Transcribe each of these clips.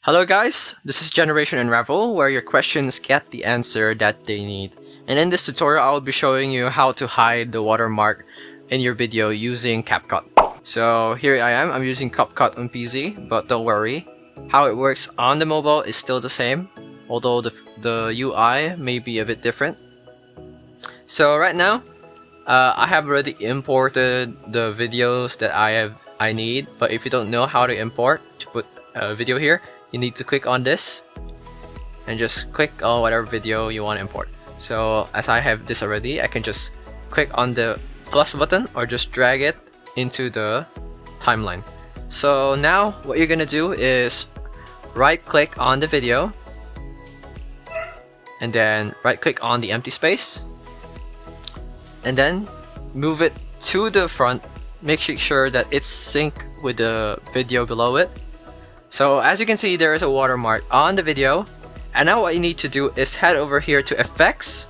Hello guys, this is Generation Unravel, where your questions get the answer that they need. And in this tutorial, I will be showing you how to hide the watermark in your video using CapCut. So here I am, I'm using CapCut on PC, but don't worry, how it works on the mobile is still the same, although the UI may be a bit different. So right now, I have already imported the videos that I need, but if you don't know how to import to put a video here, you need to click on this and just click on whatever video you want to import. So as I have this already, I can just click on the plus button or just drag it into the timeline. So now what you're gonna do is right click on the video and then right click on the empty space and then move it to the front. Make sure that it's synced with the video below it. So as you can see, there is a watermark on the video, and now what you need to do is head over here to effects,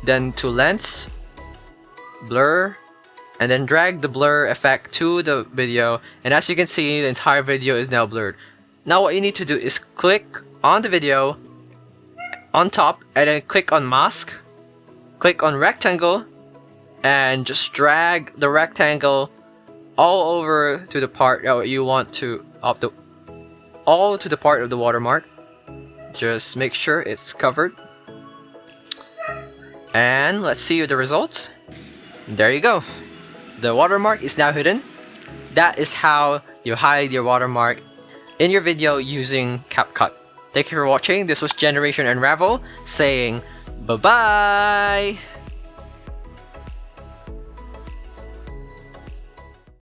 then to lens, blur, and then drag the blur effect to the video, and as you can see, the entire video is now blurred. Now what you need to do is click on the video on top and then click on mask, click on rectangle, and just drag the rectangle all over to the part that you want to all to the part of the watermark. Just make sure it's covered. And let's see the results. There you go. The watermark is now hidden. That is how you hide your watermark in your video using CapCut. Thank you for watching. This was Generation Unravel saying bye-bye.